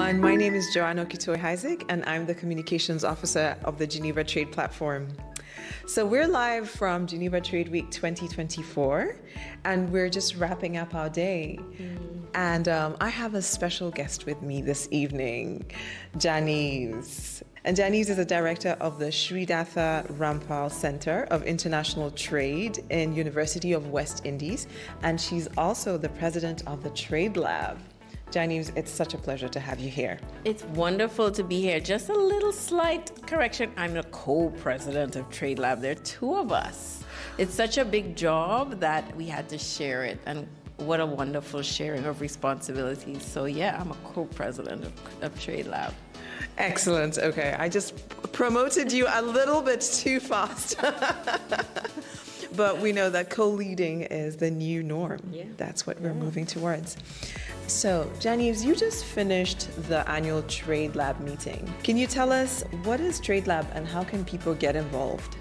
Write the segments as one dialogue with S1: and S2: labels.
S1: everyone. My name is Joanna Okitoy-Isaac, and I'm the Communications Officer of the Geneva Trade platform. So we're live from Geneva Trade Week 2024, and we're just wrapping up our day. And I have a special guest with me this evening, Jan Yves. And Jan Yves is the director of the Shridath Ramphal Centre of International Trade in University of West Indies, and she's also the president of the TradeLab. Jan Yves, it's such a pleasure to have you here.
S2: It's wonderful to be here. Just a little slight correction. I'm the co-president of TradeLab. There are two of us. It's such a big job that we had to share it, and what a wonderful sharing of responsibilities. So yeah, I'm a co-president of TradeLab.
S1: Excellent. Okay, I just promoted you a little bit too fast. But we know that co-leading is the new norm. Yeah. That's what we're moving towards. So, Jan Yves, you just finished the annual TradeLab meeting. Can you tell us what is TradeLab and how can people get involved?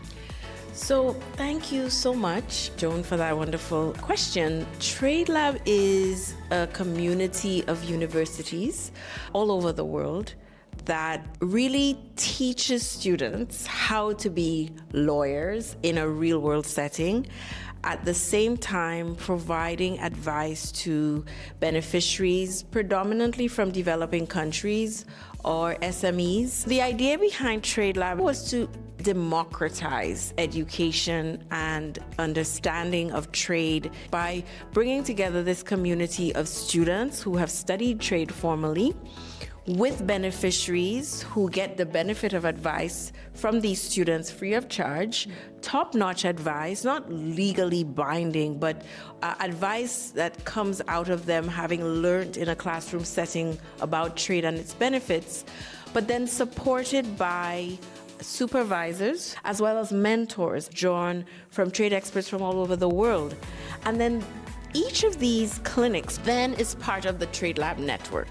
S2: So thank you so much, Joan, for that wonderful question. TradeLab is a community of universities all over the world that really teaches students how to be lawyers in a real-world setting, at the same time providing advice to beneficiaries, predominantly from developing countries or SMEs. The idea behind TradeLab was to democratize education and understanding of trade by bringing together this community of students who have studied trade formally with beneficiaries who get the benefit of advice from these students free of charge, top-notch advice, not legally binding, but advice that comes out of them having learned in a classroom setting about trade and its benefits, but then supported by supervisors as well as mentors drawn from trade experts from all over the world. And then each of these clinics then is part of the TradeLab network.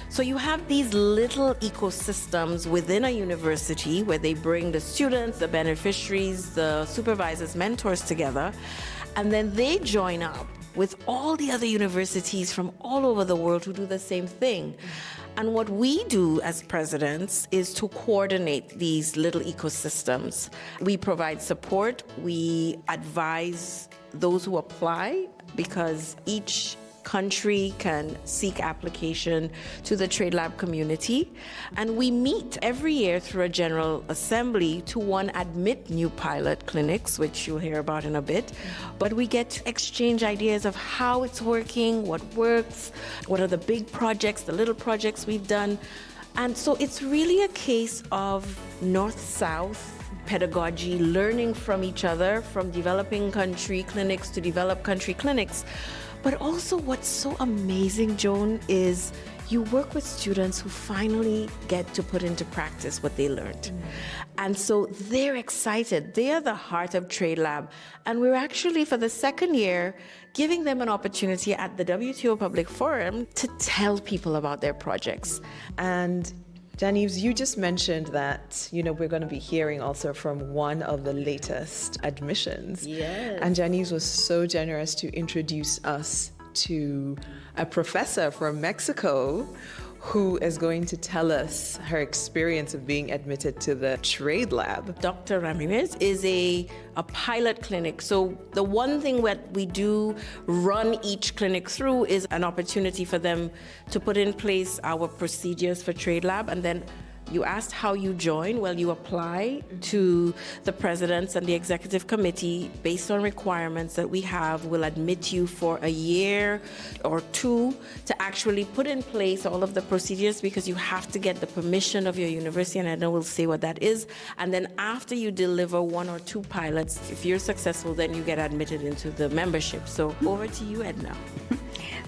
S2: So you have these little ecosystems within a university where they bring the students, the beneficiaries, the supervisors, mentors together, and then they join up with all the other universities from all over the world who do the same thing. And what we do as presidents is to coordinate these little ecosystems. We provide support, we advise those who apply, because each country can seek application to the TradeLab community. And we meet every year through a general assembly to admit new pilot clinics, which you'll hear about in a bit. But we get to exchange ideas of how it's working, what works, what are the big projects, the little projects we've done. And so it's really a case of north-south pedagogy, learning from each other, from developing country clinics to developed country clinics. But also what's so amazing, Joan, is you work with students who finally get to put into practice what they learned. And so they're excited. They are the heart of TradeLab. And we're actually, for the second year, giving them an opportunity at the WTO Public Forum to tell people about their projects.
S1: And Jan Yves, you just mentioned that, we're going to be hearing also from one of the latest admissions.
S2: Yes.
S1: And Jan Yves was so generous to introduce us to a professor from Mexico who is going to tell us her experience of being admitted to the TradeLab.
S2: Dr. Ramirez is a pilot clinic. So the one thing that we do run each clinic through is an opportunity for them to put in place our procedures for TradeLab. And then you asked how you join. Well, you apply to the presidents and the executive committee based on requirements that we have. We'll admit you for a year or two to actually put in place all of the procedures, because you have to get the permission of your university, and Edna will say what that is. And then after you deliver one or two pilots, if you're successful, then you get admitted into the membership. So over to you, Edna.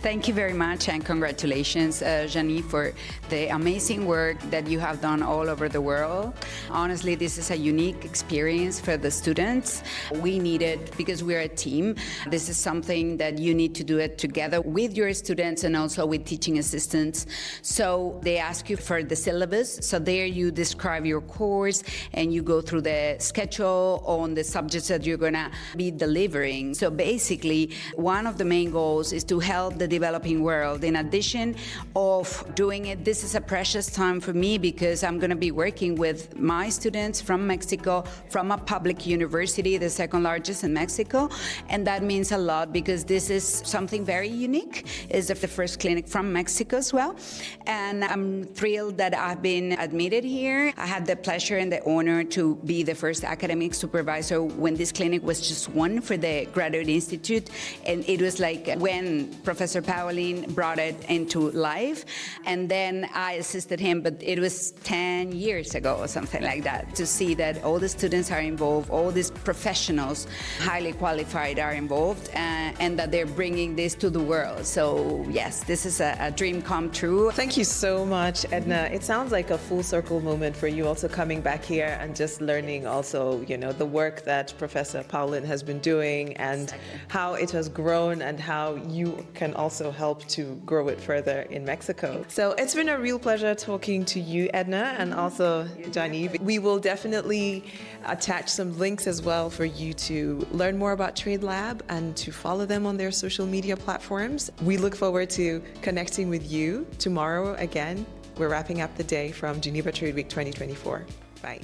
S3: Thank you very much, and congratulations, Jan Yves, for the amazing work that you have done all over the world. Honestly, this is a unique experience for the students. We need it because we're a team. This is something that you need to do it together with your students and also with teaching assistants. So they ask you for the syllabus. So there you describe your course and you go through the schedule on the subjects that you're going to be delivering. So basically, one of the main goals is to help the developing world. In addition of doing it, this is a precious time for me because I'm going to be working with my students from Mexico, from a public university, the second largest in Mexico. And that means a lot because this is something very unique. It's the first clinic from Mexico as well. And I'm thrilled that I've been admitted here. I had the pleasure and the honor to be the first academic supervisor when this clinic was just one for the Graduate Institute. And it was like when Professor Pauline brought it into life. And then I assisted him, but it was 10 years ago or something like that, to see that all the students are involved, all these professionals, highly qualified, are involved, and that they're bringing this to the world. So yes, this is a dream come true.
S1: Thank you so much, Edna. It sounds like a full circle moment for you also coming back here and just learning also, the work that Professor Pauline has been doing and how it has grown and how you can also help to grow it further in Mexico. So it's been a real pleasure talking to you, Edna, and also Jan Yves. We will definitely attach some links as well for you to learn more about TradeLab and to follow them on their social media platforms. We look forward to connecting with you tomorrow again. We're wrapping up the day from Geneva Trade Week 2024. Bye.